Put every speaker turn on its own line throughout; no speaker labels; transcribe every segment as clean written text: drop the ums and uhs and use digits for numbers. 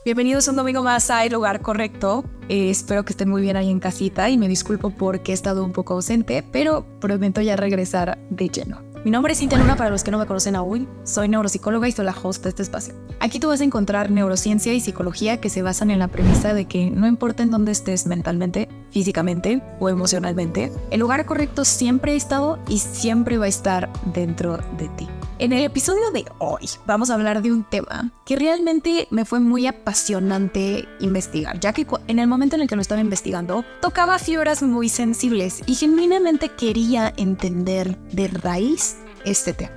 Bienvenidos un domingo más a El Lugar Correcto. Espero que estén muy bien ahí en casita y me disculpo porque he estado un poco ausente, pero prometo ya regresar de lleno. Mi nombre es Cintia Luna, para los que no me conocen aún. Soy neuropsicóloga y soy la host de este espacio. Aquí tú vas a encontrar neurociencia y psicología que se basan en la premisa de que no importa en dónde estés mentalmente, físicamente o emocionalmente, el lugar correcto siempre ha estado y siempre va a estar dentro de ti. En el episodio de hoy vamos a hablar de un tema que realmente me fue muy apasionante investigar, ya que en el momento en el que lo estaba investigando tocaba fibras muy sensibles y genuinamente quería entender de raíz este tema.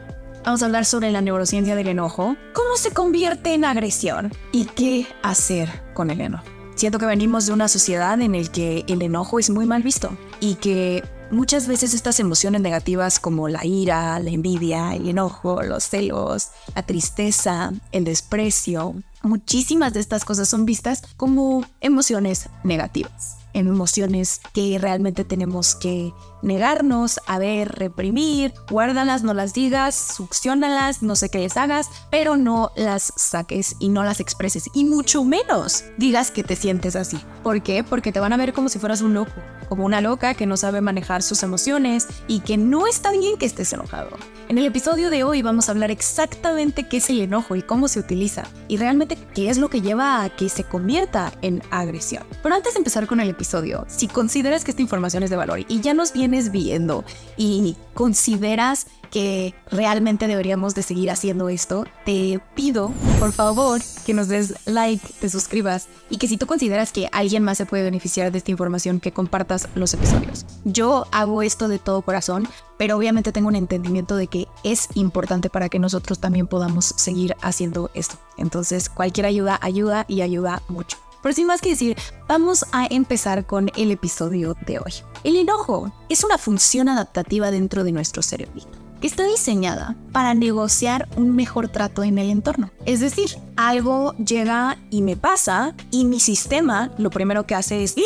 Vamos a hablar sobre la neurociencia del enojo, cómo se convierte en agresión y qué hacer con el enojo. Siento que venimos de una sociedad en la que el enojo es muy mal visto y que muchas veces estas emociones negativas como la ira, la envidia, el enojo, los celos, la tristeza, el desprecio, muchísimas de estas cosas son vistas como emociones negativas, emociones que realmente tenemos que negarnos a ver, reprimir, guárdalas, no las digas, succiónalas, no sé qué les hagas, pero no las saques y no las expreses y mucho menos digas que te sientes así. ¿Por qué? Porque te van a ver como si fueras un loco, como una loca que no sabe manejar sus emociones y que no está bien que estés enojado. En el episodio de hoy vamos a hablar exactamente qué es el enojo y cómo se utiliza y realmente qué es lo que lleva a que se convierta en agresión. Pero antes de empezar con el episodio, si consideras que esta información es de valor y ya nos vienes viendo y consideras que realmente deberíamos de seguir haciendo esto, te pido, por favor, que nos des like, te suscribas y que si tú consideras que alguien más se puede beneficiar de esta información, que compartas los episodios. Yo hago esto de todo corazón, pero obviamente tengo un entendimiento de que es importante para que nosotros también podamos seguir haciendo esto. Entonces, cualquier ayuda y ayuda mucho. Pero sin más que decir, vamos a empezar con el episodio de hoy. El enojo es una función adaptativa dentro de nuestro cerebro, que está diseñada para negociar un mejor trato en el entorno. Es decir, algo llega y me pasa y mi sistema lo primero que hace es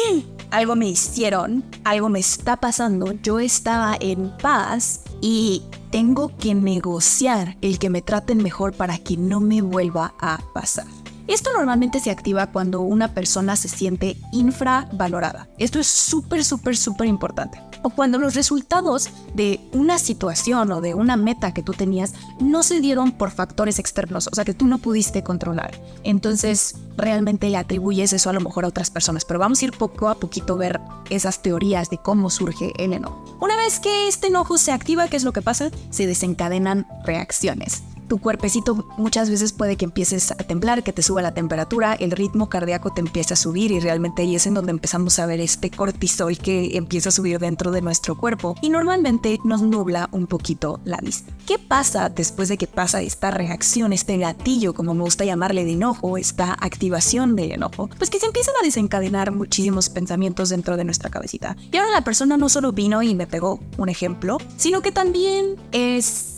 algo me hicieron, algo me está pasando, yo estaba en paz y tengo que negociar el que me traten mejor para que no me vuelva a pasar. Esto normalmente se activa cuando una persona se siente infravalorada. Esto es súper importante. O cuando los resultados de una situación o de una meta que tú tenías no se dieron por factores externos, o sea que tú no pudiste controlar. Entonces realmente le atribuyes eso a lo mejor a otras personas. Pero vamos a ir poco a poquito a ver esas teorías de cómo surge el enojo. Una vez que este enojo se activa, ¿qué es lo que pasa? Se desencadenan reacciones. Tu cuerpecito muchas veces puede que empieces a temblar, que te suba la temperatura, el ritmo cardíaco te empieza a subir y realmente ahí es en donde empezamos a ver este cortisol que empieza a subir dentro de nuestro cuerpo y normalmente nos nubla un poquito la vista. ¿Qué pasa después de que pasa esta reacción, este gatillo, como me gusta llamarle, de enojo, esta activación de enojo? Pues que se empiezan a desencadenar muchísimos pensamientos dentro de nuestra cabecita. Y ahora la persona no solo vino y me pegó un ejemplo, sino que también es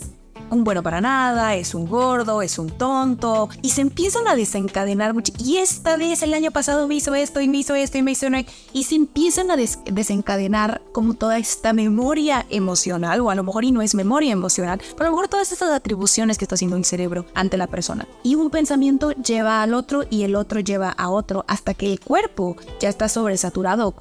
un bueno para nada, es un gordo, es un tonto, y se empiezan a desencadenar mucho. Y esta vez el año pasado me hizo esto y me hizo esto y me hizo esto, y se empiezan a desencadenar como toda esta memoria emocional, o a lo mejor y no es memoria emocional, pero a lo mejor todas estas atribuciones que está haciendo el cerebro ante la persona. Y un pensamiento lleva al otro y el otro lleva a otro hasta que el cuerpo ya está sobresaturado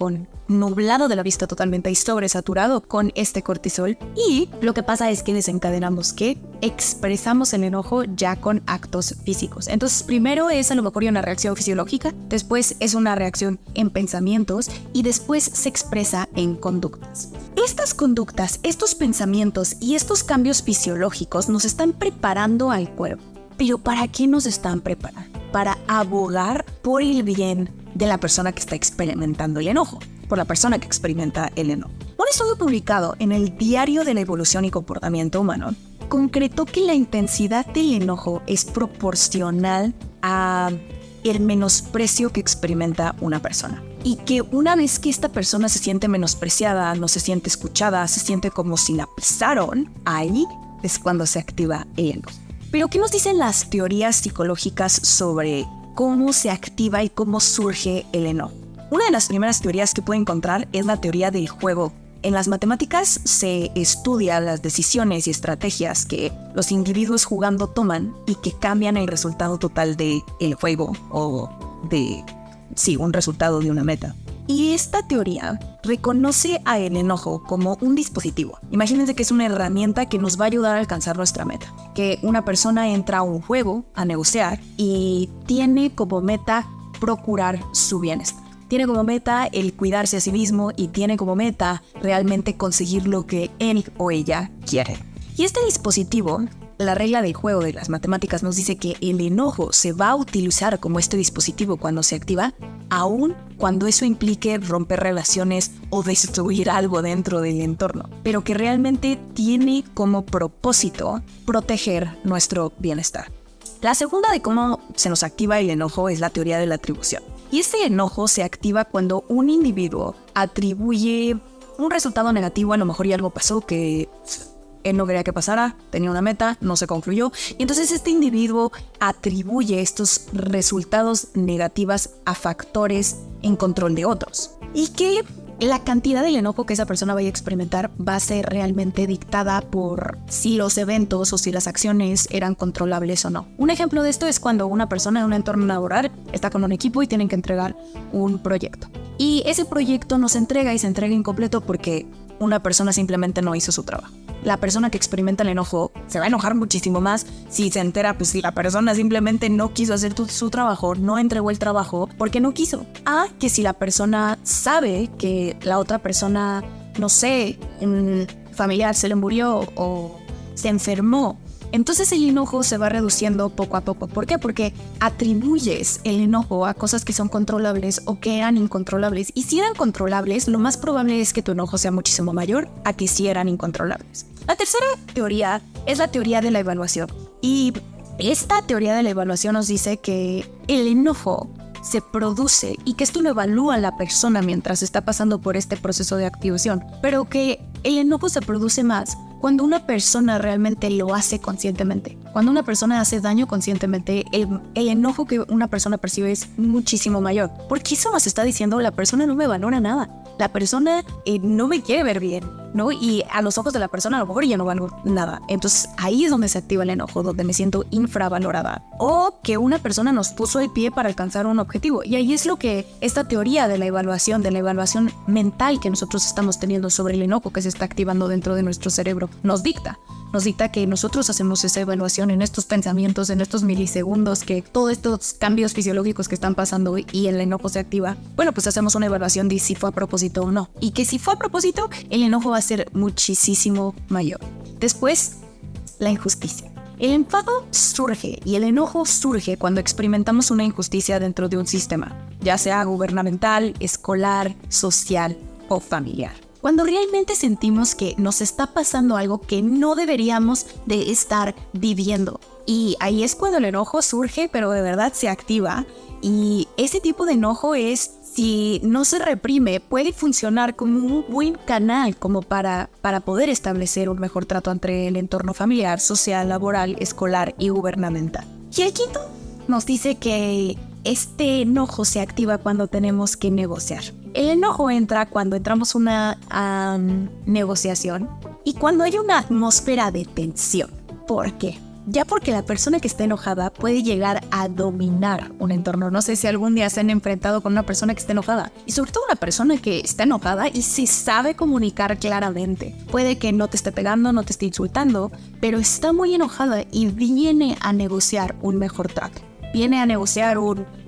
nublado de la vista totalmente y sobresaturado con este cortisol. Y lo que pasa es que desencadenamos que expresamos el enojo ya con actos físicos. Entonces primero es a lo mejor una reacción fisiológica, después es una reacción en pensamientos y después se expresa en conductas. Estas conductas, estos pensamientos y estos cambios fisiológicos nos están preparando al cuerpo. ¿Pero para qué nos están preparando? Para abogar por el bien de la persona que está experimentando el enojo, por la persona que experimenta el enojo. Un estudio publicado en el Diario de la Evolución y Comportamiento Humano concretó que la intensidad del enojo es proporcional a el menosprecio que experimenta una persona. Y que una vez que esta persona se siente menospreciada, no se siente escuchada, se siente como si la pisaron, ahí es cuando se activa el enojo. Pero ¿qué nos dicen las teorías psicológicas sobre cómo se activa y cómo surge el enojo? Una de las primeras teorías que puede encontrar es la teoría del juego. En las matemáticas se estudia las decisiones y estrategias que los individuos jugando toman y que cambian el resultado total del juego o
un resultado de una meta. Y esta teoría reconoce al enojo como un dispositivo. Imagínense que es una herramienta que nos va a ayudar a alcanzar nuestra meta. Que una persona entra a un juego a negociar y tiene como meta procurar su bienestar. Tiene como meta el cuidarse a sí mismo y tiene como meta realmente conseguir lo que él o ella quiere. Y este dispositivo, la regla del juego de las matemáticas nos dice que el enojo se va a utilizar como este dispositivo cuando se activa, aun cuando eso implique romper relaciones o destruir algo dentro del entorno, pero que realmente tiene como propósito proteger nuestro bienestar. La segunda de cómo se nos activa el enojo es la teoría de la atribución. Y este enojo se activa cuando un individuo atribuye un resultado negativo, a lo mejor ya algo pasó que él no quería que pasara, tenía una meta, no se concluyó, y entonces este individuo atribuye estos resultados negativos a factores en control de otros. Y que la cantidad del enojo que esa persona vaya a experimentar va a ser realmente dictada por si los eventos o si las acciones eran controlables o no. Un ejemplo de esto es cuando una persona en un entorno laboral está con un equipo y tienen que entregar un proyecto. Y ese proyecto no se entrega y se entrega incompleto porque una persona simplemente no hizo su trabajo. La persona que experimenta el enojo se va a enojar muchísimo más si se entera, pues si la persona simplemente no quiso hacer su trabajo, no entregó el trabajo porque no quiso. Que si la persona sabe que la otra persona, no sé, un familiar se le murió o se enfermó, entonces el enojo se va reduciendo poco a poco. ¿Por qué? Porque atribuyes el enojo a cosas que son controlables o que eran incontrolables. Y si eran controlables, lo más probable es que tu enojo sea muchísimo mayor a que si eran incontrolables. La tercera teoría es la teoría de la evaluación. Y esta teoría de la evaluación nos dice que el enojo se produce y que esto lo evalúa la persona mientras está pasando por este proceso de activación, pero que el enojo se produce más cuando una persona realmente lo hace conscientemente. Cuando una persona hace daño conscientemente, el enojo que una persona percibe es muchísimo mayor. Porque eso nos está diciendo, la persona no me valora nada. La persona no me quiere ver bien, ¿no? Y a los ojos de la persona a lo mejor yo no valgo nada. Entonces ahí es donde se activa el enojo, donde me siento infravalorada. O que una persona nos puso el pie para alcanzar un objetivo. Y ahí es lo que esta teoría de la evaluación mental que nosotros estamos teniendo sobre el enojo que se está activando dentro de nuestro cerebro, nos dicta. Nos dicta que nosotros hacemos esa evaluación en estos pensamientos, en estos milisegundos, que todos estos cambios fisiológicos que están pasando y el enojo se activa. Bueno, pues hacemos una evaluación de si fue a propósito o no. Y que si fue a propósito, el enojo va a ser muchísimo mayor. Después, la injusticia. El enfado surge y el enojo surge cuando experimentamos una injusticia dentro de un sistema, ya sea gubernamental, escolar, social o familiar. Cuando realmente sentimos que nos está pasando algo que no deberíamos de estar viviendo. Y ahí es cuando el enojo surge, pero de verdad se activa. Y ese tipo de enojo es, si no se reprime, puede funcionar como un buen canal como para poder establecer un mejor trato entre el entorno familiar, social, laboral, escolar y gubernamental. Y el quinto nos dice que este enojo se activa cuando tenemos que negociar. El enojo entra cuando entramos a una negociación y cuando hay una atmósfera de tensión. ¿Por qué? Ya porque la persona que está enojada puede llegar a dominar un entorno. No sé si algún día se han enfrentado con una persona que está enojada. Y sobre todo una persona que está enojada y se sabe comunicar claramente. Puede que no te esté pegando, no te esté insultando, pero está muy enojada y viene a negociar un mejor trato. Viene a negociar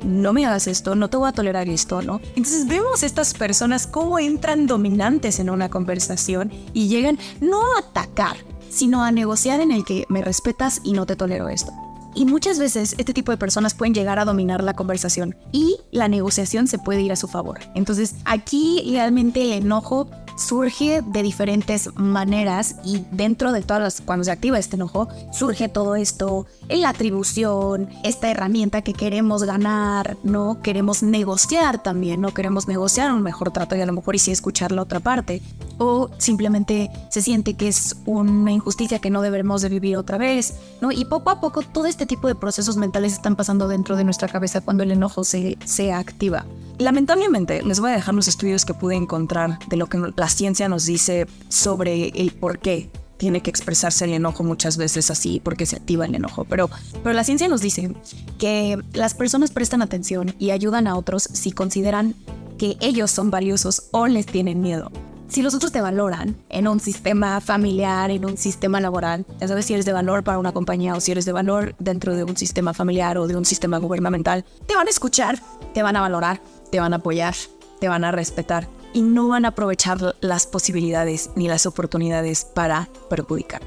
no me hagas esto, no te voy a tolerar esto, ¿no? Entonces vemos estas personas cómo entran dominantes en una conversación y llegan no a atacar, sino a negociar en el que me respetas y no te tolero esto. Y muchas veces este tipo de personas pueden llegar a dominar la conversación y la negociación se puede ir a su favor. Entonces aquí realmente el enojo surge de diferentes maneras y dentro de cuando se activa este enojo, surge todo esto, la atribución, esta herramienta que queremos ganar, ¿no? Queremos negociar también, ¿no? Queremos negociar un mejor trato y a lo mejor y sí escuchar la otra parte. O simplemente se siente que es una injusticia que no debemos de vivir otra vez, ¿no? Y poco a poco todo este tipo de procesos mentales están pasando dentro de nuestra cabeza cuando el enojo se activa. Lamentablemente, les voy a dejar los estudios que pude encontrar de lo que la ciencia nos dice sobre el por qué tiene que expresarse el enojo muchas veces así porque se activa el enojo. Pero la ciencia nos dice que las personas prestan atención y ayudan a otros si consideran que ellos son valiosos o les tienen miedo. Si los otros te valoran en un sistema familiar, en un sistema laboral, ya sabes si eres de valor para una compañía o si eres de valor dentro de un sistema familiar o de un sistema gubernamental, te van a escuchar, te van a valorar, te van a apoyar, te van a respetar y no van a aprovechar las posibilidades ni las oportunidades para perjudicar.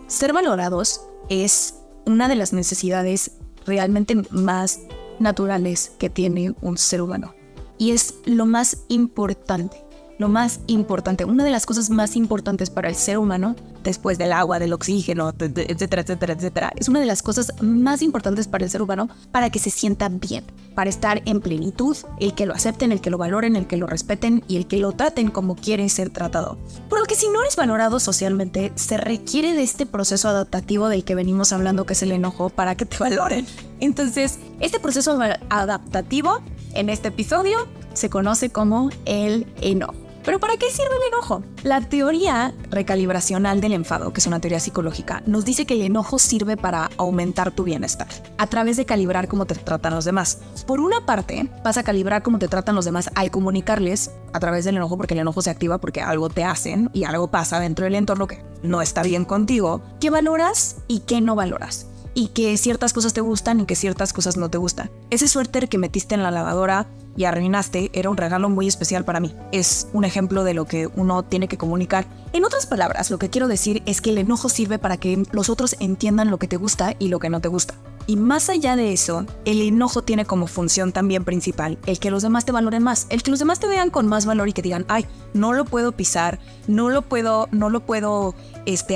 Ser valorados es una de las necesidades realmente más naturales que tiene un ser humano y es lo más importante. Una de las cosas más importantes para el ser humano, después del agua, del oxígeno, etcétera, etcétera, etcétera, es una de las cosas más importantes para el ser humano para que se sienta bien, para estar en plenitud, el que lo acepten, el que lo valoren, el que lo respeten y el que lo traten como quiere ser tratado. Por lo que si no eres valorado socialmente, se requiere de este proceso adaptativo del que venimos hablando, que es el enojo, para que te valoren. Entonces, este proceso adaptativo en este episodio se conoce como el enojo. ¿Pero para qué sirve el enojo? La teoría recalibracional del enfado, que es una teoría psicológica, nos dice que el enojo sirve para aumentar tu bienestar a través de calibrar cómo te tratan los demás. Por una parte, vas a calibrar cómo te tratan los demás al comunicarles a través del enojo, porque el enojo se activa porque algo te hacen y algo pasa dentro del entorno que no está bien contigo, qué valoras y qué no valoras. Y que ciertas cosas te gustan y que ciertas cosas no te gustan. Ese suéter que metiste en la lavadora y arruinaste era un regalo muy especial para mí. Es un ejemplo de lo que uno tiene que comunicar. En otras palabras, lo que quiero decir es que el enojo sirve para que los otros entiendan lo que te gusta y lo que no te gusta. Y más allá de eso, el enojo tiene como función también principal el que los demás te valoren más, el que los demás te vean con más valor y que digan, ay, no lo puedo pisar, no lo puedo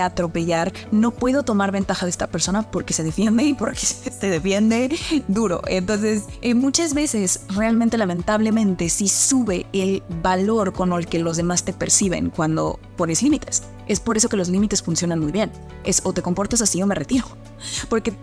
atropellar, no puedo tomar ventaja de esta persona porque se defiende y porque se defiende duro. Entonces, muchas veces, realmente lamentablemente, sí sube el valor con el que los demás te perciben cuando pones límites. Es por eso que los límites funcionan muy bien. Es o te comportas así o me retiro. Porque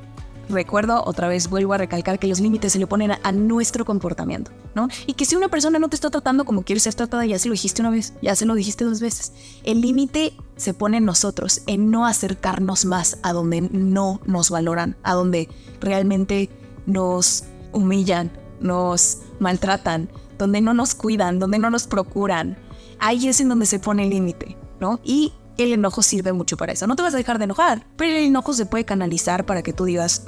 recuerdo, otra vez vuelvo a recalcar que los límites se le ponen a nuestro comportamiento, ¿no? Y que si una persona no te está tratando como quieres ser tratada, ya se lo dijiste una vez, ya se lo dijiste 2 veces. El límite se pone en nosotros, en no acercarnos más a donde no nos valoran, a donde realmente nos humillan, nos maltratan, donde no nos cuidan, donde no nos procuran. Ahí es en donde se pone el límite, ¿no? Y el enojo sirve mucho para eso. No te vas a dejar de enojar, pero el enojo se puede canalizar para que tú digas,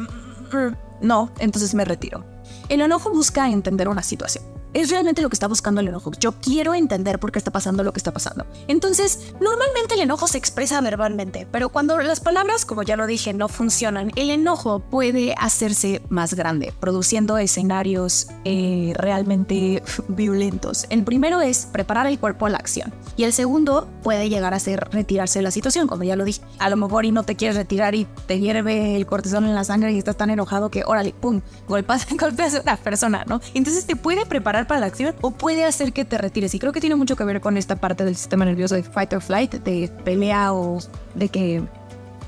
no, entonces me retiro. El enojo busca entender una situación. Es realmente lo que está buscando el enojo. Yo quiero entender por qué está pasando lo que está pasando. Entonces, normalmente el enojo se expresa verbalmente, pero cuando las palabras, como ya lo dije, no funcionan, el enojo puede hacerse más grande, produciendo escenarios realmente violentos. El primero es preparar el cuerpo a la acción. Y el segundo puede llegar a ser retirarse de la situación, como ya lo dije. A lo mejor y no te quieres retirar y te hierve el cortisol en la sangre y estás tan enojado que, órale, pum, golpeas a una persona, ¿no? Entonces te puede preparar para la acción o puede hacer que te retires. Y creo que tiene mucho que ver con esta parte del sistema nervioso de fight or flight, de pelea o de que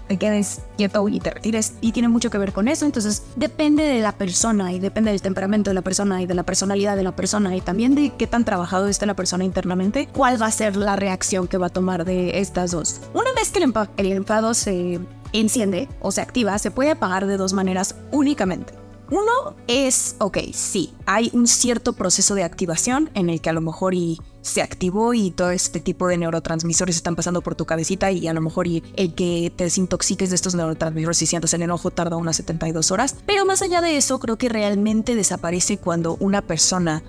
te quedes quieto y te retires. Y tiene mucho que ver con eso. Entonces depende de la persona y depende del temperamento de la persona y de la personalidad de la persona y también de qué tan trabajado esté la persona internamente, cuál va a ser la reacción que va a tomar de estas dos. Una vez que el enfado se enciende o se activa, se puede apagar de 2 maneras únicamente. Uno es, sí, hay un cierto proceso de activación en el que a lo mejor se activó y todo este tipo de neurotransmisores están pasando por tu cabecita y a lo mejor el que te desintoxiques de estos neurotransmisores y sientas el enojo tarda unas 72 horas. Pero más allá de eso, creo que realmente desaparece cuando una persona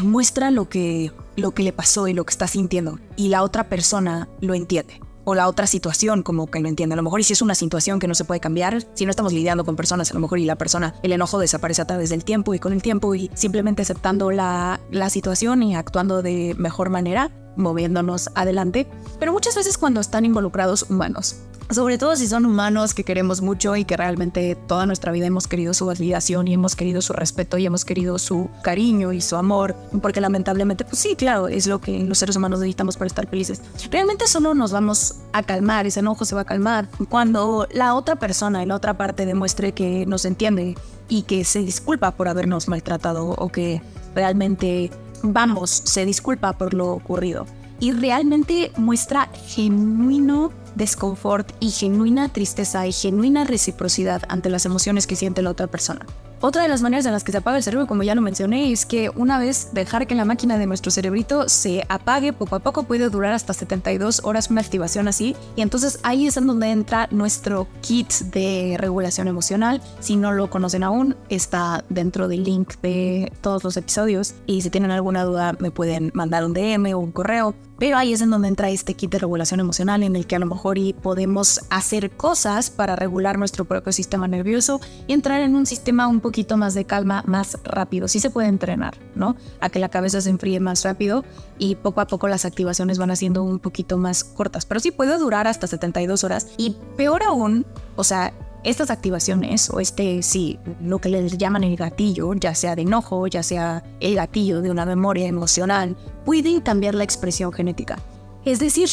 muestra lo que le pasó y lo que está sintiendo y la otra persona lo entiende. O la otra situación como que lo entiende. A lo mejor y si es una situación que no se puede cambiar, si no estamos lidiando con personas, a lo mejor y la persona, el enojo desaparece a través del tiempo y con el tiempo y simplemente aceptando la situación y actuando de mejor manera, moviéndonos adelante. Pero muchas veces cuando están involucrados humanos, sobre todo si son humanos que queremos mucho y que realmente toda nuestra vida hemos querido su validación y hemos querido su respeto y hemos querido su cariño y su amor, porque lamentablemente, pues sí, claro, es lo que los seres humanos necesitamos para estar felices. Realmente solo nos vamos a calmar, ese enojo se va a calmar cuando la otra persona y la otra parte demuestre que nos entiende y que se disculpa por habernos maltratado o que realmente, se disculpa por lo ocurrido. y realmente muestra genuino desconfort y genuina tristeza y genuina reciprocidad ante las emociones que siente la otra persona. Otra de las maneras en las que se apaga el cerebro, como ya lo mencioné, es que una vez dejar que la máquina de nuestro cerebrito se apague poco a poco puede durar hasta 72 horas una activación así, y entonces ahí es en donde entra nuestro kit de regulación emocional. Si no lo conocen aún, está dentro del link de todos los episodios, y si tienen alguna duda me pueden mandar un DM o un correo. Pero ahí es en donde entra este kit de regulación emocional en el que a lo mejor podemos hacer cosas para regular nuestro propio sistema nervioso y entrar en un sistema un poquito más de calma más rápido. Sí se puede entrenar, ¿no? A que la cabeza se enfríe más rápido y poco a poco las activaciones van haciendo un poquito más cortas. Pero sí puede durar hasta 72 horas y peor aún, o sea, estas activaciones o lo que les llaman el gatillo, ya sea de enojo, ya sea el gatillo de una memoria emocional, pueden cambiar la expresión genética. Es decir,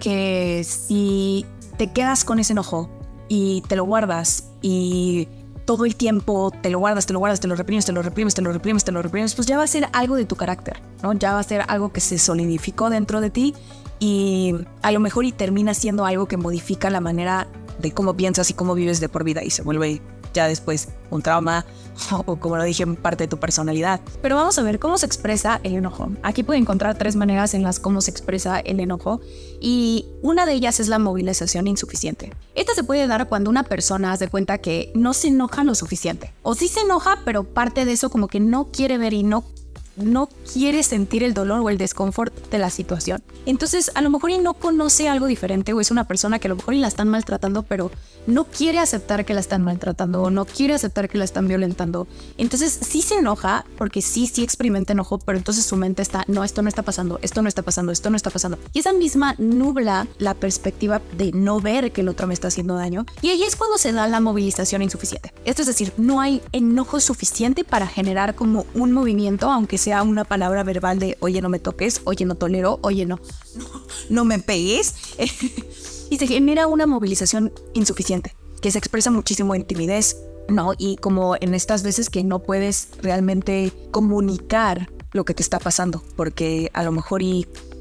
que si te quedas con ese enojo y te lo guardas y todo el tiempo te lo guardas, te lo reprimes, pues ya va a ser algo de tu carácter, ¿no? Ya va a ser algo que se solidificó dentro de ti y a lo mejor termina siendo algo que modifica la manera de cómo piensas y cómo vives de por vida y se vuelve ya después un trauma o, como lo dije, parte de tu personalidad. Pero vamos a ver cómo se expresa el enojo. Aquí pueden encontrar 3 maneras en las cómo se expresa el enojo y una de ellas es la movilización insuficiente. Esta se puede dar cuando una persona hace cuenta que no se enoja lo suficiente o sí se enoja, pero parte de eso como que no quiere ver y no quiere sentir el dolor o el desconfort de la situación. Entonces a lo mejor no conoce algo diferente o es una persona que a lo mejor la están maltratando pero no quiere aceptar que la están maltratando o no quiere aceptar que la están violentando. Entonces sí se enoja porque sí experimenta enojo, pero entonces su mente está, no, esto no está pasando, esto no está pasando, esto no está pasando. Y esa misma nubla la perspectiva de no ver que el otro me está haciendo daño. Y ahí es cuando se da la movilización insuficiente. Esto es decir, no hay enojo suficiente para generar como un movimiento, aunque sea una palabra verbal de oye no me toques, oye no tolero, oye no me pegues. Y se genera una movilización insuficiente que se expresa muchísimo en timidez, ¿no? Y como en estas veces que no puedes realmente comunicar lo que te está pasando porque a lo mejor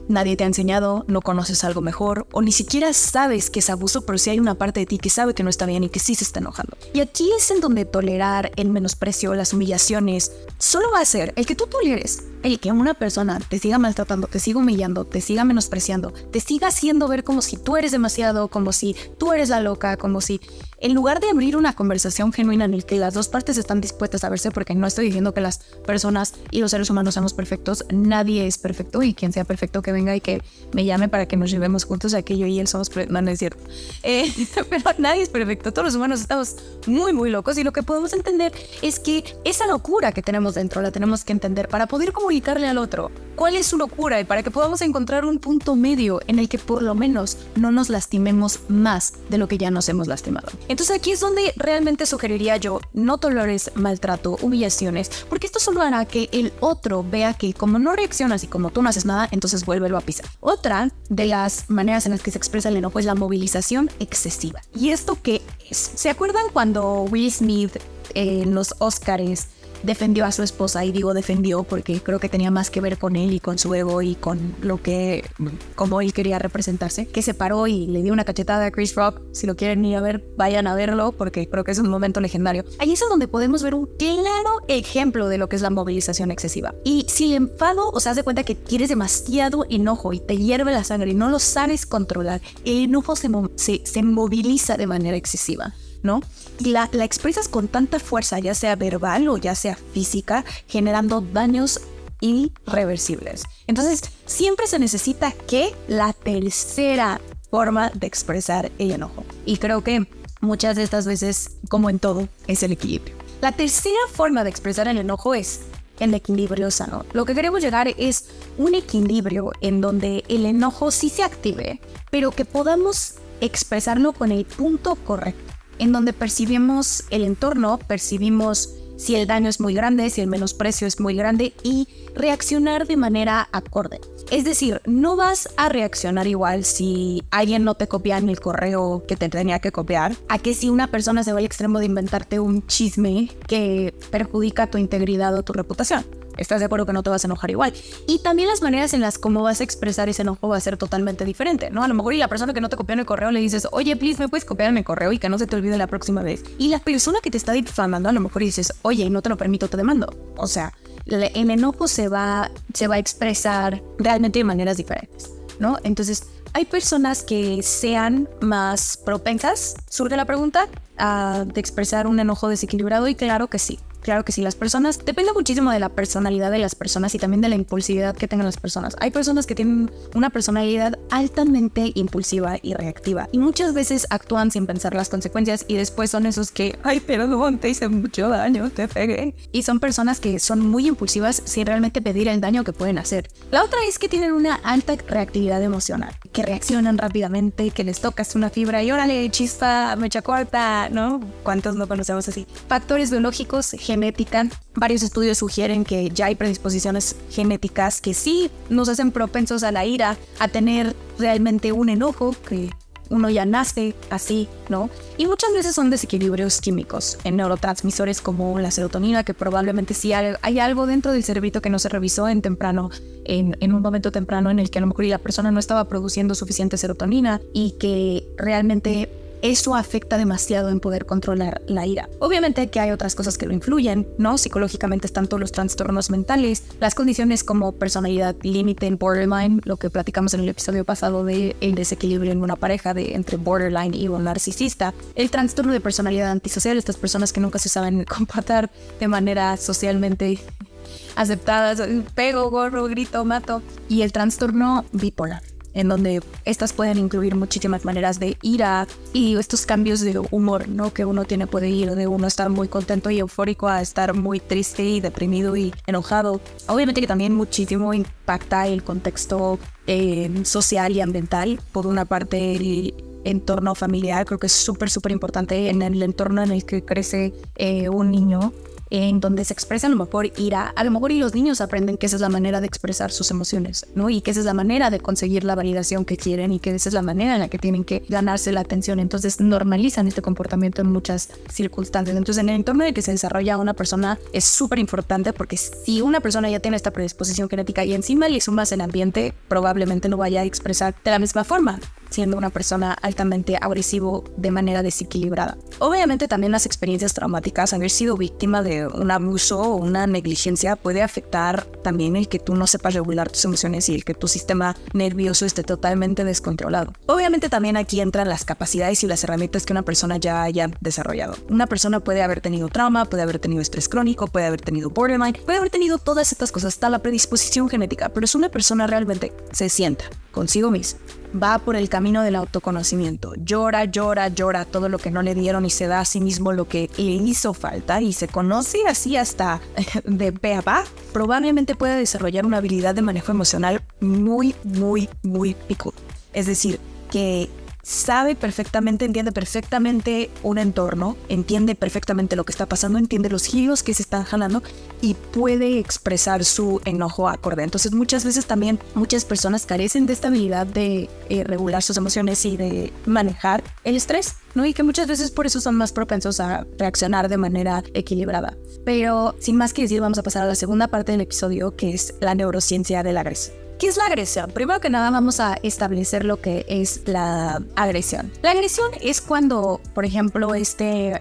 nadie te ha enseñado, no conoces algo mejor o ni siquiera sabes que es abuso, pero sí hay una parte de ti que sabe que no está bien y que sí se está enojando. Y aquí es en donde tolerar el menosprecio, las humillaciones, solo va a ser el que tú toleres, el que una persona te siga maltratando, te siga humillando, te siga menospreciando, te siga haciendo ver como si tú eres demasiado, como si tú eres la loca, como si en lugar de abrir una conversación genuina en la que las dos partes están dispuestas a verse, porque no estoy diciendo que las personas y los seres humanos seamos perfectos, nadie es perfecto y quien sea perfecto que venga y que me llame para que nos llevemos juntos, a que yo y él somos no es cierto. Pero nadie es perfecto, todos los humanos estamos muy muy locos y lo que podemos entender es que esa locura que tenemos dentro la tenemos que entender para poder comunicarle al otro cuál es su locura y para que podamos encontrar un punto medio en el que por lo menos no nos lastimemos más de lo que ya nos hemos lastimado. Entonces aquí es donde realmente sugeriría yo, no toleres maltrato, humillaciones, porque esto solo hará que el otro vea que como no reaccionas y como tú no haces nada, entonces vuélvelo a pisar. Otra de las maneras en las que se expresa el enojo es la movilización excesiva. ¿Y esto qué es? ¿Se acuerdan cuando Will Smith en los Óscares defendió a su esposa? Y digo defendió porque creo que tenía más que ver con él y con su ego y con lo que, como él quería representarse, que se paró y le dio una cachetada a Chris Rock. Si lo quieren ir a ver, vayan a verlo porque creo que es un momento legendario. Ahí es donde podemos ver un claro ejemplo de lo que es la movilización excesiva. Y si el enfado, o sea, haz de cuenta que tienes demasiado enojo y te hierve la sangre y no lo sabes controlar, el enojo se moviliza de manera excesiva, ¿no? Y la expresas con tanta fuerza, ya sea verbal o ya sea física, generando daños irreversibles. Entonces, siempre se necesita que la tercera forma de expresar el enojo. Y creo que muchas de estas veces, como en todo, es el equilibrio. La tercera forma de expresar el enojo es el equilibrio sano. Lo que queremos llegar es un equilibrio en donde el enojo sí se active, pero que podamos expresarlo con el punto correcto, en donde percibimos el entorno, percibimos si el daño es muy grande, si el menosprecio es muy grande y reaccionar de manera acorde. Es decir, no vas a reaccionar igual si alguien no te copia en el correo que te tenía que copiar, a que si una persona se va al extremo de inventarte un chisme que perjudica tu integridad o tu reputación. ¿Estás de acuerdo que no te vas a enojar igual? Y también las maneras en las cómo vas a expresar ese enojo va a ser totalmente diferente, ¿no? A lo mejor y la persona que no te copió en el correo le dices, oye, please, ¿me puedes copiar en el correo y que no se te olvide la próxima vez? Y la persona que te está difamando a lo mejor dices, oye, no te lo permito, te demando. O sea, el enojo se va a expresar realmente de maneras diferentes, ¿no? Entonces, hay personas que sean más propensas, surge la pregunta, de expresar un enojo desequilibrado y claro que sí. Claro que sí, las personas, depende muchísimo de la personalidad de las personas y también de la impulsividad que tengan las personas. Hay personas que tienen una personalidad altamente impulsiva y reactiva y muchas veces actúan sin pensar las consecuencias y después son esos que, ay, perdón, te hice mucho daño, te pegué. Y son personas que son muy impulsivas sin realmente pedir el daño que pueden hacer. La otra es que tienen una alta reactividad emocional, que reaccionan rápidamente, que les tocas una fibra y órale, chispa, mecha corta, ¿no? ¿Cuántos no conocemos así? Factores biológicos, genética. Varios estudios sugieren que ya hay predisposiciones genéticas que sí nos hacen propensos a la ira, a tener realmente un enojo, que uno ya nace así, ¿no? Y muchas veces son desequilibrios químicos en neurotransmisores como la serotonina, que probablemente sí hay algo dentro del cerebrito que no se revisó en un momento temprano en el que a lo mejor la persona no estaba produciendo suficiente serotonina y que realmente eso afecta demasiado en poder controlar la ira. Obviamente que hay otras cosas que lo influyen, ¿no? Psicológicamente están todos los trastornos mentales, las condiciones como personalidad límite en borderline, lo que platicamos en el episodio pasado de el desequilibrio en una pareja entre borderline y un narcisista, el trastorno de personalidad antisocial, estas personas que nunca se saben comportar de manera socialmente aceptadas, pego, gorro, grito, mato, y el trastorno bipolar, en donde estas pueden incluir muchísimas maneras de ira y estos cambios de humor, ¿no? Que uno tiene, puede ir de uno estar muy contento y eufórico a estar muy triste y deprimido y enojado. Obviamente que también muchísimo impacta el contexto social y ambiental. Por una parte, el entorno familiar, creo que es súper importante en el entorno en el que crece un niño, en donde se expresa a lo mejor ira, a lo mejor y los niños aprenden que esa es la manera de expresar sus emociones, ¿no? Y que esa es la manera de conseguir la validación que quieren y que esa es la manera en la que tienen que ganarse la atención. Entonces normalizan este comportamiento en muchas circunstancias. Entonces en el entorno en el que se desarrolla una persona es súper importante, porque si una persona ya tiene esta predisposición genética y encima le sumas el ambiente, probablemente no vaya a expresar de la misma forma, siendo una persona altamente agresivo de manera desequilibrada. Obviamente también las experiencias traumáticas, haber sido víctima de un abuso o una negligencia, puede afectar también el que tú no sepas regular tus emociones y el que tu sistema nervioso esté totalmente descontrolado. Obviamente también aquí entran las capacidades y las herramientas que una persona ya haya desarrollado. Una persona puede haber tenido trauma, puede haber tenido estrés crónico, puede haber tenido borderline, puede haber tenido todas estas cosas, está la predisposición genética, pero si una persona realmente se sienta consigo misma, va por el camino del autoconocimiento, llora todo lo que no le dieron y se da a sí mismo lo que le hizo falta y se conoce así hasta de pe a pa, probablemente pueda desarrollar una habilidad de manejo emocional muy picuda. Es decir, que sabe perfectamente, entiende perfectamente un entorno, entiende perfectamente lo que está pasando, entiende los giros que se están jalando y puede expresar su enojo acorde. Entonces muchas veces también muchas personas carecen de esta habilidad de regular sus emociones y de manejar el estrés, ¿no? Y que muchas veces por eso son más propensos a reaccionar de manera equilibrada. Pero sin más que decir, vamos a pasar a la segunda parte del episodio, que es la neurociencia de la agresión. ¿Qué es la agresión? Primero que nada vamos a establecer lo que es la agresión. La agresión es cuando, por ejemplo,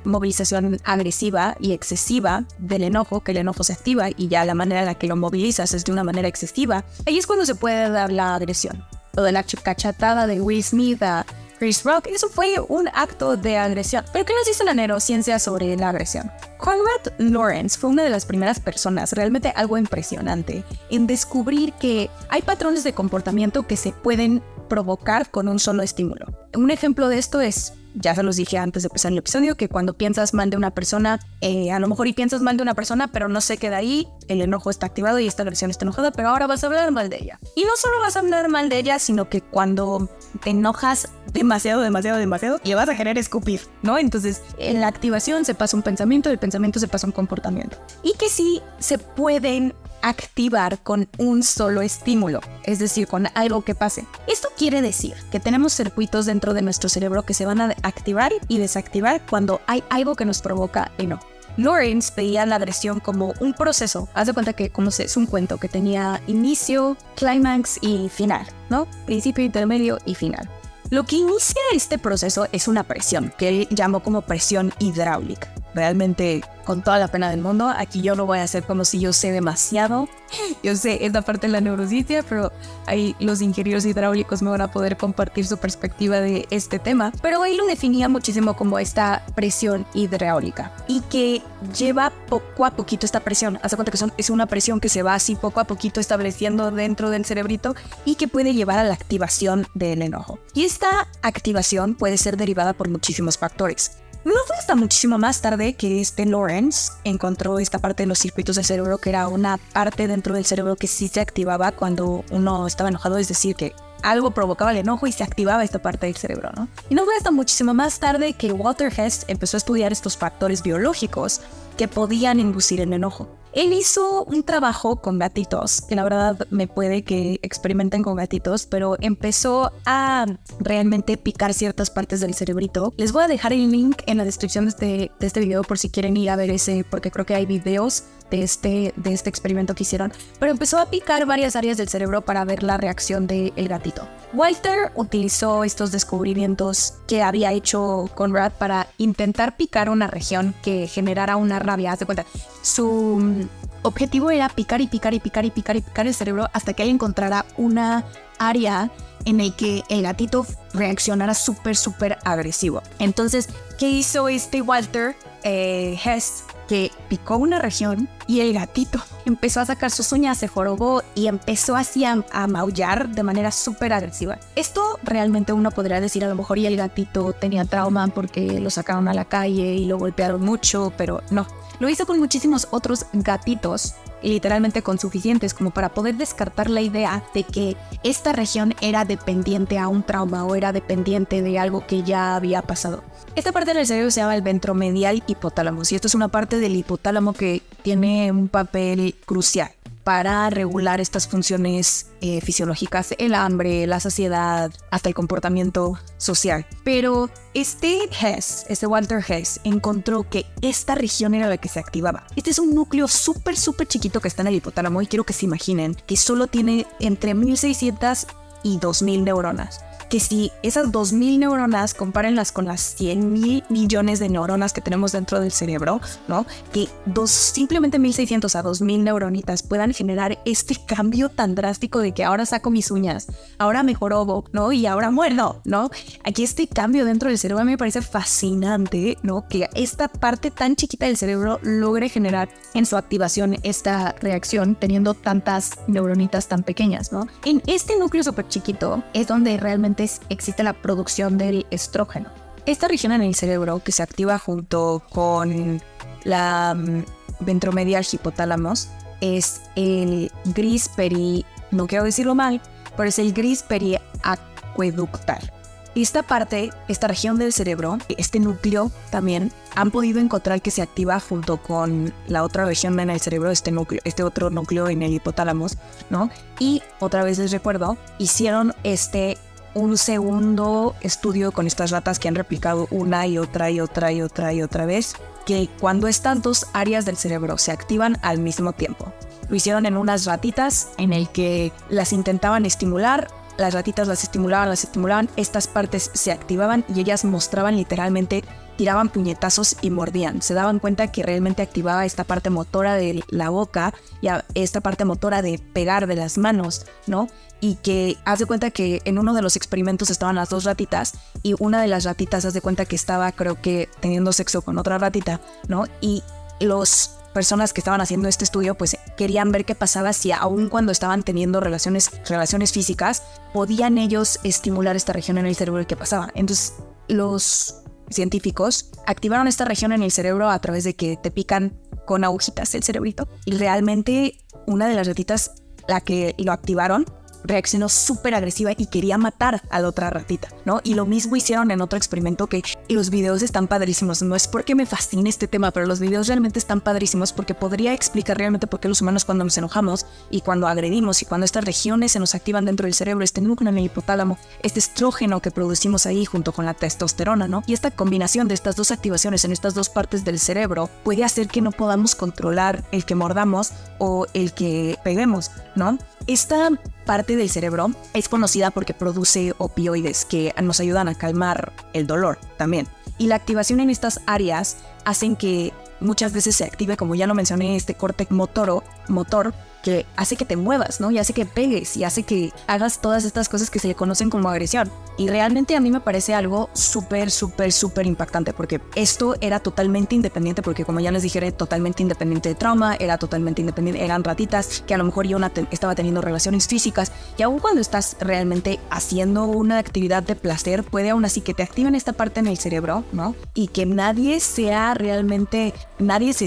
movilización agresiva y excesiva del enojo, que el enojo se activa y ya la manera en la que lo movilizas es de una manera excesiva. Ahí es cuando se puede dar la agresión. Lo de la cachetada de Will Smith a Chris Rock, eso fue un acto de agresión. ¿Pero qué nos dice la neurociencia sobre la agresión? Conrad Lorenz fue una de las primeras personas, realmente algo impresionante, en descubrir que hay patrones de comportamiento que se pueden provocar con un solo estímulo. Un ejemplo de esto es, ya se los dije antes de empezar el episodio, que cuando piensas mal de una persona, a lo mejor piensas mal de una persona, pero no se queda ahí, el enojo está activado y esta agresión está enojada, pero ahora vas a hablar mal de ella. Y no solo vas a hablar mal de ella, sino que cuando te enojas demasiado, le vas a querer escupir, ¿no? Entonces, en la activación se pasa un pensamiento, del pensamiento se pasa un comportamiento. Y que sí se pueden activar con un solo estímulo, es decir, con algo que pase. Esto quiere decir que tenemos circuitos dentro de nuestro cerebro que se van a activar y desactivar cuando hay algo que nos provoca enojo.
Lawrence veía la agresión como un proceso. Haz de cuenta que es un cuento que tenía inicio, clímax y final, ¿no? Principio, intermedio y final. Lo que inicia este proceso es una presión, que él llamó como presión hidráulica. Realmente, con toda la pena del mundo, aquí yo no voy a hacer como si yo sé demasiado. Yo sé esta parte de la neurociencia, pero ahí los ingenieros hidráulicos me van a poder compartir su perspectiva de este tema. Pero ahí lo definía muchísimo como esta presión hidráulica y que lleva poco a poquito esta presión. Haz de cuenta que es una presión que se va así poco a poquito estableciendo dentro del cerebrito y que puede llevar a la activación del enojo. Y esta activación puede ser derivada por muchísimos factores. No fue hasta muchísimo más tarde que Lawrence encontró esta parte de los circuitos del cerebro, que era una parte dentro del cerebro que sí se activaba cuando uno estaba enojado, es decir, que algo provocaba el enojo y se activaba esta parte del cerebro, ¿no? Y no fue hasta muchísimo más tarde que Walter Hess empezó a estudiar estos factores biológicos que podían inducir el enojo. Él hizo un trabajo con gatitos, que la verdad me puede que experimenten con gatitos, pero empezó a realmente picar ciertas partes del cerebrito. Les voy a dejar el link en la descripción de este video por si quieren ir a ver ese, porque creo que hay videos de este experimento que hicieron. Pero empezó a picar varias áreas del cerebro para ver la reacción del gatito. Walter utilizó estos descubrimientos que había hecho Conrad para intentar picar una región que generara una rabia. Haz de cuenta, su objetivo era picar y picar y picar y picar y picar el cerebro hasta que él encontrara una área en el que el gatito reaccionara súper agresivo. Entonces, ¿qué hizo Walter Hess? Que picó una región y el gatito empezó a sacar sus uñas, se jorobó y empezó así a maullar de manera súper agresiva. Esto realmente uno podría decir, a lo mejor y el gatito tenía trauma porque lo sacaron a la calle y lo golpearon mucho, pero no. Lo hizo con muchísimos otros gatitos, literalmente con suficientes como para poder descartar la idea de que esta región era dependiente a un trauma o era dependiente de algo que ya había pasado. Esta parte del cerebro se llama el ventromedial hipotálamo, y esto es una parte del hipotálamo que tiene un papel crucial para regular estas funciones fisiológicas, el hambre, la saciedad, hasta el comportamiento social. Pero Walter Hess encontró que esta región era la que se activaba. Este es un núcleo súper chiquito que está en el hipotálamo y quiero que se imaginen que solo tiene entre 1600 y 2000 neuronas. Que si esas 2000 neuronas compárenlas con las 100,000 millones de neuronas que tenemos dentro del cerebro, ¿no? Que simplemente 1600 a 2000 neuronitas puedan generar este cambio tan drástico de que ahora saco mis uñas, ahora me jorobo, ¿no? Y ahora muerdo, ¿no? Aquí este cambio dentro del cerebro a mí me parece fascinante, ¿no? Que esta parte tan chiquita del cerebro logre generar en su activación esta reacción teniendo tantas neuronitas tan pequeñas, ¿no? En este núcleo súper chiquito es donde realmente existe la producción del estrógeno. Esta región en el cerebro que se activa junto con la ventromedial hipotálamos es el gris no quiero decirlo mal, pero es el gris periacueductal. Esta región del cerebro, este núcleo también, han podido encontrar que se activa junto con la otra región en el cerebro, este otro núcleo en el hipotálamos, ¿no? Y otra vez les recuerdo, hicieron un segundo estudio con estas ratas que han replicado una y otra vez, que cuando estas dos áreas del cerebro se activan al mismo tiempo. Lo hicieron en unas ratitas en el que las intentaban estimular, las ratitas las estimulaban, estas partes se activaban y ellas mostraban literalmente, tiraban puñetazos y mordían. Se daban cuenta que realmente activaba esta parte motora de la boca y esta parte motora de pegar de las manos, ¿no? Y que haz de cuenta que en uno de los experimentos estaban las dos ratitas y una de las ratitas haz de cuenta que estaba, creo que, teniendo sexo con otra ratita, ¿no? Y las personas que estaban haciendo este estudio pues querían ver qué pasaba si aun cuando estaban teniendo relaciones físicas podían ellos estimular esta región en el cerebro y qué pasaba. Entonces los científicos activaron esta región en el cerebro a través de que te pican con agujitas el cerebrito y realmente una de las ratitas, la que lo activaron,
reaccionó súper agresiva y quería matar a la otra ratita, ¿no? Y lo mismo hicieron en otro experimento y los videos están padrísimos. No es porque me fascine este tema, pero los videos realmente están padrísimos porque podría explicar realmente por qué los humanos cuando nos enojamos y cuando agredimos y cuando estas regiones se nos activan dentro del cerebro, este núcleo en el hipotálamo, este estrógeno que producimos ahí junto con la testosterona, ¿no? Y esta combinación de estas dos activaciones en estas dos partes del cerebro puede hacer que no podamos controlar el que mordamos o el que peguemos, ¿no? Esta parte del cerebro es conocida porque produce opioides que nos ayudan a calmar el dolor también. Y la activación en estas áreas hacen que muchas veces se active, como ya lo mencioné, este córtex motor que hace que te muevas, ¿no? Y hace que pegues y hace que hagas todas estas cosas que se le conocen como agresión. Y realmente a mí me parece algo súper impactante porque esto era totalmente independiente, porque como ya les dije, era totalmente independiente de trauma, era totalmente independiente, eran ratitas que a lo mejor yo estaba teniendo relaciones físicas y aun cuando estás realmente haciendo una actividad de placer, puede aún así que te activen esta parte en el cerebro, ¿no? Y que nadie se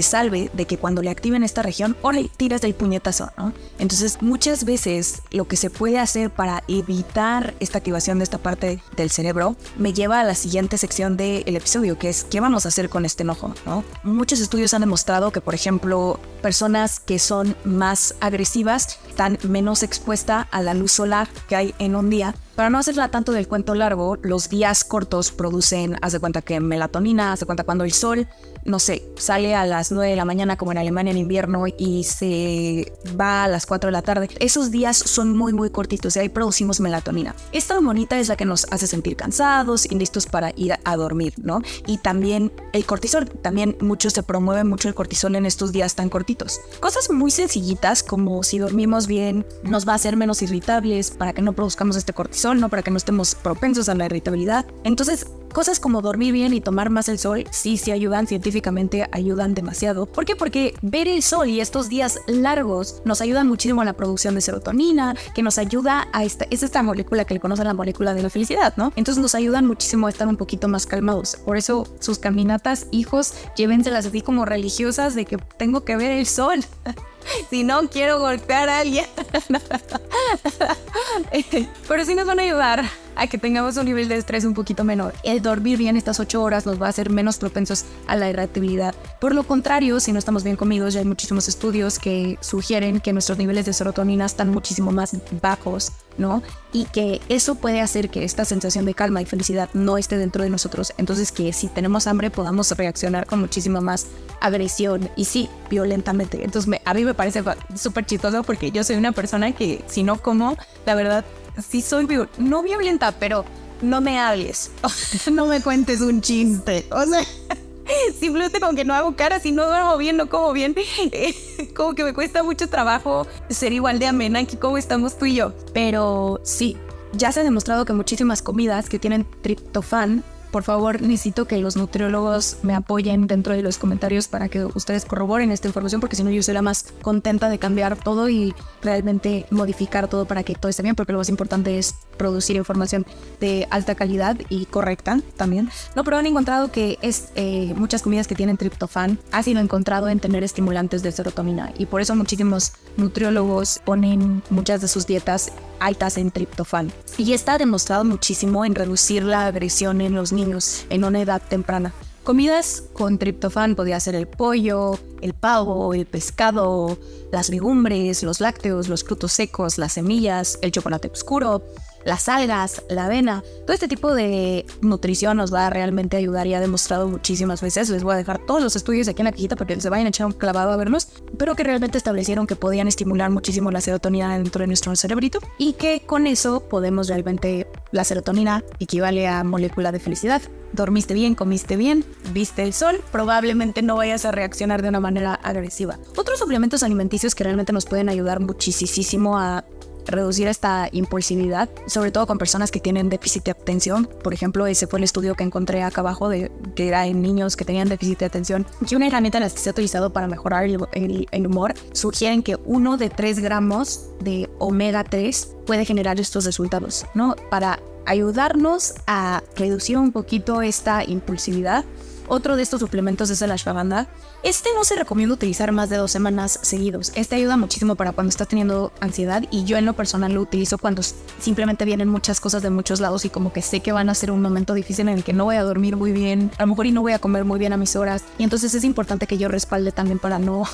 salve de que cuando le activen esta región, ¡órale!, tiras del puñetazo, ¿no? Entonces muchas veces lo que se puede hacer para evitar esta activación de esta parte del cerebro me lleva a la siguiente sección del episodio, que es ¿qué vamos a hacer con este enojo?, ¿no? Muchos estudios han demostrado que, por ejemplo, personas que son más agresivas están menos expuestas a la luz solar que hay en un día. Para no hacerla tanto del cuento largo, los días cortos producen, haz de cuenta que melatonina, haz de cuenta cuando el sol, no sé, sale a las 9 de la mañana como en Alemania en invierno y se va a las 4 de la tarde. Esos días son muy cortitos y ahí producimos melatonina. Esta hormonita es la que nos hace sentir cansados y listos para ir a dormir, ¿no? Y también el cortisol, también se promueve mucho el cortisol en estos días tan cortitos. Cosas muy sencillitas como si dormimos bien, nos va a hacer menos irritables para que no produzcamos este cortisol, ¿no? Para que no estemos propensos a la irritabilidad. Entonces, cosas como dormir bien y tomar más el sol, sí ayudan, científicamente ayudan demasiado. ¿Por qué? Porque ver el sol y estos días largos nos ayudan muchísimo a la producción de serotonina, que nos ayuda es esta molécula que le conocen la molécula de la felicidad, ¿no? Entonces nos ayudan muchísimo a estar un poquito más calmados. Por eso sus caminatas, hijos, llévenselas así como religiosas de que tengo que ver el sol. Si no, quiero golpear a alguien. Pero sí nos van a ayudar a que tengamos un nivel de estrés un poquito menor. El dormir bien estas 8 horas nos va a hacer menos propensos a la irritabilidad. Por lo contrario, si no estamos bien comidos, ya hay muchísimos estudios que sugieren que nuestros niveles de serotonina están muchísimo más bajos, ¿no? Y que eso puede hacer que esta sensación de calma y felicidad no esté dentro de nosotros. Entonces que si tenemos hambre podamos reaccionar con muchísima más agresión y sí, violentamente. Entonces a mí me parece súper chistoso porque yo soy una persona que si no como, la verdad, sí soy no violenta, pero no me hables, no me cuentes un chiste, o sea, simplemente como que no hago caras y no duermo bien, no como bien, como que me cuesta mucho trabajo ser igual de amena que como estamos tú y yo. Pero sí, ya se ha demostrado que muchísimas comidas que tienen triptofán, por favor, necesito que los nutriólogos me apoyen dentro de los comentarios para que ustedes corroboren esta información, porque si no yo soy la más contenta de cambiar todo y realmente modificar todo para que todo esté bien, porque lo más importante es producir información de alta calidad y correcta también. No, pero han encontrado que muchas comidas que tienen triptofán ha sido encontrado en tener estimulantes de serotonina y por eso muchísimos nutriólogos ponen muchas de sus dietas altas en triptofán. Y está demostrado muchísimo en reducir la agresión en los niños en una edad temprana. Comidas con triptofán podía ser el pollo, el pavo, el pescado, las legumbres, los lácteos, los frutos secos, las semillas, el chocolate oscuro, las algas, la avena. Todo este tipo de nutrición nos va a realmente ayudar y ha demostrado muchísimas veces. Les voy a dejar todos los estudios aquí en la cajita para que se vayan a echar un clavado a verlos, pero que realmente establecieron que podían estimular muchísimo la serotonina dentro de nuestro cerebrito y que con eso podemos realmente, la serotonina equivale a molécula de felicidad. Dormiste bien, comiste bien, viste el sol, probablemente no vayas a reaccionar de una manera agresiva. Otros suplementos alimenticios que realmente nos pueden ayudar muchísimo a reducir esta impulsividad, sobre todo con personas que tienen déficit de atención. Por ejemplo, ese fue el estudio que encontré acá abajo, que era en niños que tenían déficit de atención, y una herramienta en la que se ha utilizado para mejorar el humor. Sugieren que 1 de 3 gramos de omega 3 puede generar estos resultados, ¿no? Para ayudarnos a reducir un poquito esta impulsividad
Otro de estos suplementos es el ashwagandha. Este no se recomienda utilizar más de 2 semanas seguidos. Este ayuda muchísimo para cuando estás teniendo ansiedad y yo en lo personal lo utilizo cuando simplemente vienen muchas cosas de muchos lados y como que sé que van a ser un momento difícil en el que no voy a dormir muy bien, a lo mejor y no voy a comer muy bien a mis horas, y entonces es importante que yo respalde también para no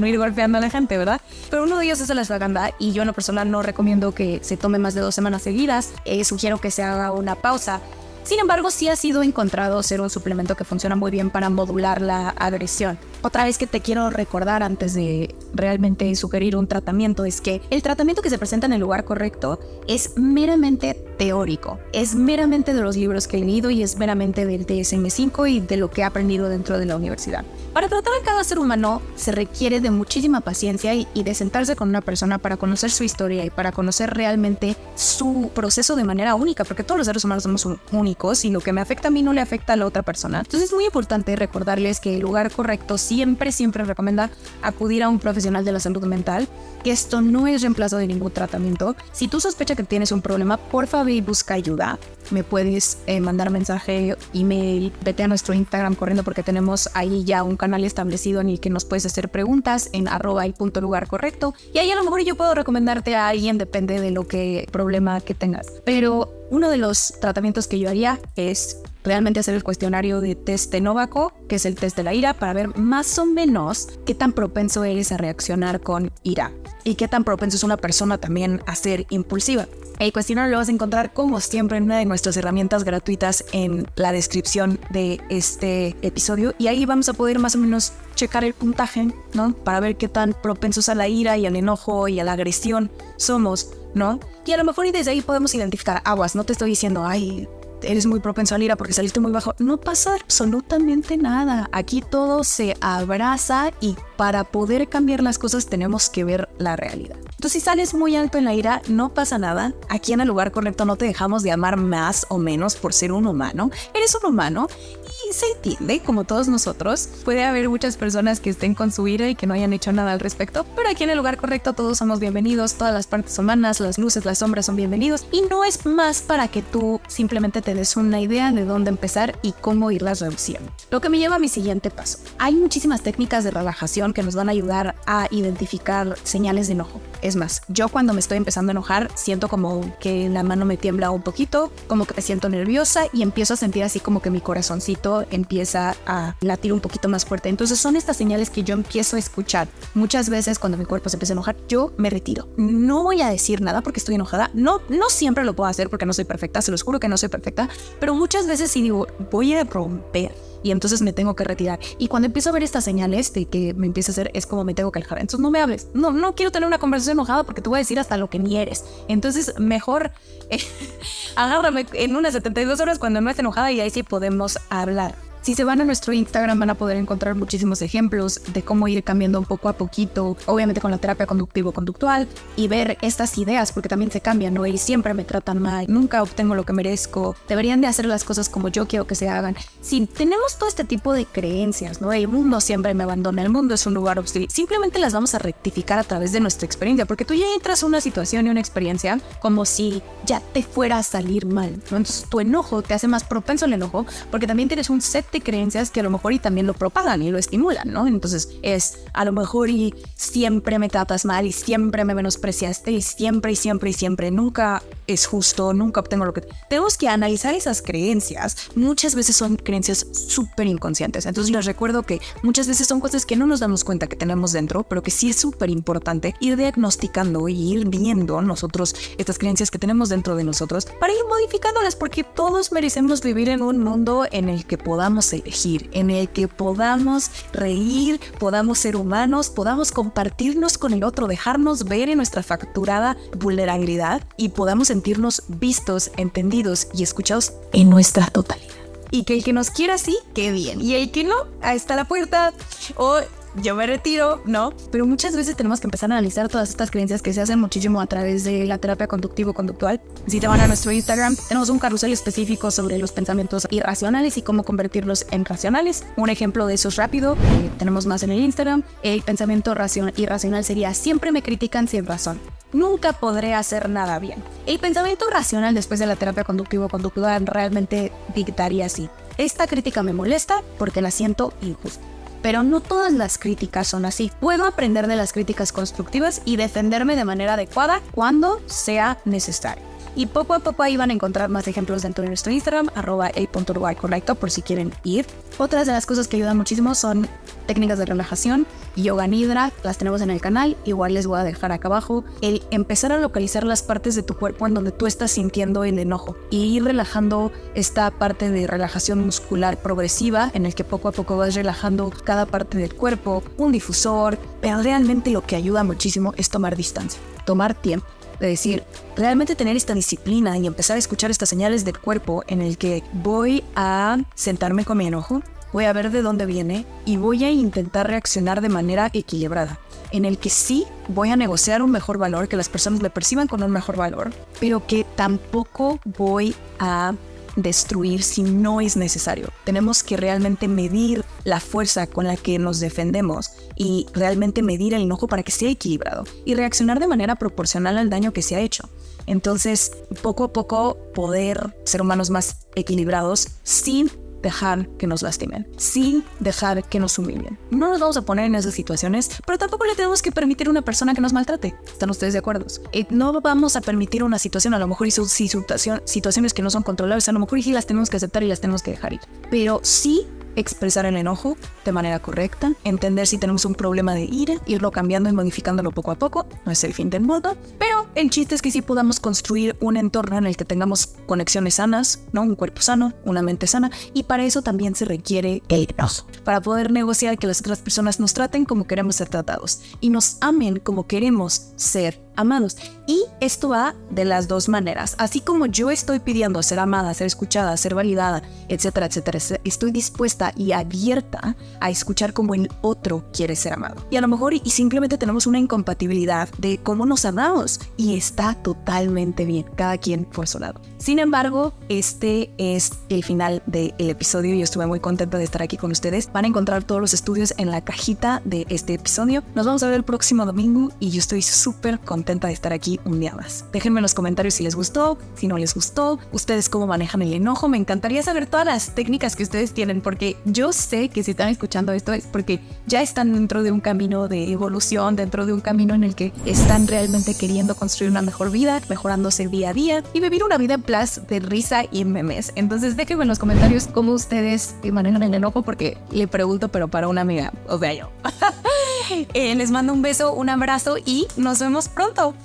ir golpeando a la gente, ¿verdad? Pero uno de ellos es el ashwagandha y yo en lo personal no recomiendo que se tome más de 2 semanas seguidas. Sugiero que se haga una pausa. Sin embargo, sí ha sido encontrado ser un suplemento que funciona muy bien para modular la agresión. Otra vez que te quiero recordar antes de realmente sugerir un tratamiento es que el tratamiento que se presenta en el lugar correcto es meramente teórico. Es meramente de los libros que he leído y es meramente del DSM-5 y de lo que he aprendido dentro de la universidad. Para tratar a cada ser humano se requiere de muchísima paciencia y de sentarse con una persona para conocer su historia y para conocer realmente su proceso de manera única, porque todos los seres humanos somos únicos y lo que me afecta a mí no le afecta a la otra persona. Entonces es muy importante recordarles que el lugar correcto siempre recomienda acudir a un profesional de la salud mental, que esto no es reemplazo de ningún tratamiento. Si tú sospechas que tienes un problema, por favor busca ayuda. Me puedes mandar mensaje, email, vete a nuestro Instagram corriendo porque tenemos ahí ya un canal establecido en el que nos puedes hacer preguntas en @el.lugarcorrecto y ahí a lo mejor yo puedo recomendarte a alguien, depende de lo que problema que tengas. Pero uno de los tratamientos que yo haría es realmente hacer el cuestionario de test de Novaco, que es el test de la ira, para ver más o menos qué tan propenso eres a reaccionar con ira y qué tan propenso es una persona también a ser impulsiva. El cuestionario lo vas a encontrar como siempre en una de nuestras herramientas gratuitas en la descripción de este episodio y ahí vamos a poder más o menos checar el puntaje, ¿no? Para ver qué tan propensos a la ira y al enojo y a la agresión somos, ¿no? Y a lo mejor y desde ahí podemos identificar aguas. No te estoy diciendo, ay, eres muy propenso a la ira porque saliste muy bajo. No pasa absolutamente nada. Aquí todo se abraza y para poder cambiar las cosas tenemos que ver la realidad. Entonces, si sales muy alto en la ira, no pasa nada. Aquí en el lugar correcto no te dejamos de amar más o menos por ser un humano. Eres un humano y se entiende, como todos nosotros. Puede haber muchas personas que estén con su ira y que no hayan hecho nada al respecto, pero aquí en el lugar correcto todos somos bienvenidos, todas las partes humanas, las luces, las sombras son bienvenidos y no es más para que tú simplemente te des una idea de dónde empezar y cómo irlas reduciendo. Lo que me lleva a mi siguiente paso. Hay muchísimas técnicas de relajación que nos van a ayudar a identificar señales de enojo. Es más, yo cuando me estoy empezando a enojar siento como que la mano me tiembla un poquito, como que me siento nerviosa y empiezo a sentir así como que mi corazoncito empieza a latir un poquito más fuerte. Entonces son estas señales que yo empiezo a escuchar. Muchas veces cuando mi cuerpo se empieza a enojar, yo me retiro. No voy a decir nada porque estoy enojada. No siempre lo puedo hacer porque no soy perfecta, se los juro que no soy perfecta, pero muchas veces sí digo, voy a romper. Y entonces me tengo que retirar. Y cuando empiezo a ver estas señales de que me empieza a hacer, es como me tengo que alejar. Entonces no me hables. No quiero tener una conversación enojada porque te voy a decir hasta lo que ni eres. Entonces mejor agárrame en unas 72 horas cuando no esté enojada y ahí sí podemos hablar. Si se van a nuestro Instagram van a poder encontrar muchísimos ejemplos de cómo ir cambiando un poco a poquito, obviamente con la terapia conductivo-conductual y ver estas ideas porque también se cambian, ¿no? Y siempre me tratan mal, nunca obtengo lo que merezco, deberían de hacer las cosas como yo quiero que se hagan. Si tenemos todo este tipo de creencias, ¿no? El mundo siempre me abandona, el mundo es un lugar hostil, simplemente las vamos a rectificar a través de nuestra experiencia, porque tú ya entras a una situación y una experiencia como si ya te fuera a salir mal, ¿no? Entonces tu enojo te hace más propenso al enojo porque también tienes un set de creencias que a lo mejor y también lo propagan y lo estimulan, ¿no? Entonces es a lo mejor y siempre me tratas mal y siempre me menospreciaste y siempre nunca es justo, nunca obtengo lo que... Tenemos que analizar esas creencias. Muchas veces son creencias súper inconscientes. Entonces les recuerdo que muchas veces son cosas que no nos damos cuenta que tenemos dentro, pero que sí es súper importante ir diagnosticando y ir viendo nosotros estas creencias que tenemos dentro de nosotros para ir modificándolas, porque todos merecemos vivir en un mundo en el que podamos elegir, en el que podamos reír, podamos ser humanos, podamos compartirnos con el otro, dejarnos ver en nuestra fracturada vulnerabilidad y podamos sentirnos vistos, entendidos y escuchados en nuestra totalidad. Y que el que nos quiera así, qué bien. Y el que no, ahí está la puerta. O yo me retiro, ¿no? Pero muchas veces tenemos que empezar a analizar todas estas creencias que se hacen muchísimo a través de la terapia conductivo-conductual. Si te van a nuestro Instagram, tenemos un carrusel específico sobre los pensamientos irracionales y cómo convertirlos en racionales. Un ejemplo de eso es rápido, tenemos más en el Instagram. El pensamiento irracional sería: siempre me critican sin razón, nunca podré hacer nada bien. El pensamiento racional después de la terapia conductivo-conductual realmente dictaría así: esta crítica me molesta porque la siento injusta. Pero no todas las críticas son así. Puedo aprender de las críticas constructivas y defenderme de manera adecuada cuando sea necesario. Y poco a poco ahí van a encontrar más ejemplos dentro de nuestro Instagram, @el.uruguaycorrecto, por si quieren ir. Otras de las cosas que ayudan muchísimo son técnicas de relajación, yoga nidra, las tenemos en el canal, igual les voy a dejar acá abajo. El empezar a localizar las partes de tu cuerpo en donde tú estás sintiendo el enojo y ir relajando esta parte de relajación muscular progresiva en el que poco a poco vas relajando cada parte del cuerpo, un difusor, pero realmente lo que ayuda muchísimo es tomar distancia, tomar tiempo. De decir, realmente tener esta disciplina y empezar a escuchar estas señales del cuerpo en el que voy a sentarme con mi enojo, voy a ver de dónde viene y voy a intentar reaccionar de manera equilibrada, en el que sí voy a negociar un mejor valor, que las personas me perciban con un mejor valor, pero que tampoco voy a destruir si no es necesario. Tenemos que realmente medir la fuerza con la que nos defendemos y realmente medir el enojo para que sea equilibrado y reaccionar de manera proporcional al daño que se ha hecho. Entonces, poco a poco poder ser humanos más equilibrados sin dejar que nos lastimen, sin dejar que nos humillen. No nos vamos a poner en esas situaciones, pero tampoco le tenemos que permitir a una persona que nos maltrate. ¿Están ustedes de acuerdo? No vamos a permitir una situación, a lo mejor situaciones que no son controlables, a lo mejor sí las tenemos que aceptar y las tenemos que dejar ir. Pero sí expresar el enojo de manera correcta, entender si tenemos un problema de ira, irlo cambiando y modificándolo poco a poco, no es el fin del mundo, pero el chiste es que sí podamos construir un entorno en el que tengamos conexiones sanas, ¿no? Un cuerpo sano, una mente sana, y para eso también se requiere el enojo, para poder negociar que las otras personas nos traten como queremos ser tratados y nos amen como queremos ser amados. Y esto va de las dos maneras. Así como yo estoy pidiendo ser amada, ser escuchada, ser validada, etcétera, etcétera, estoy dispuesta y abierta a escuchar cómo el otro quiere ser amado. Y a lo mejor y simplemente tenemos una incompatibilidad de cómo nos amamos y está totalmente bien, cada quien por su lado. Sin embargo, este es el final del episodio y yo estuve muy contenta de estar aquí con ustedes. Van a encontrar todos los estudios en la cajita de este episodio. Nos vamos a ver el próximo domingo y yo estoy súper contenta de estar aquí un día más. Déjenme en los comentarios si les gustó, si no les gustó, ustedes cómo manejan el enojo. Me encantaría saber todas las técnicas que ustedes tienen, porque yo sé que si están escuchando esto es porque ya están dentro de un camino de evolución, dentro de un camino en el que están realmente queriendo construir una mejor vida, mejorándose día a día y vivir una vida en plan de risa y memes. Entonces déjenme en los comentarios cómo ustedes manejan el enojo, porque le pregunto pero para una amiga, o sea yo. Les mando un beso, un abrazo y nos vemos pronto.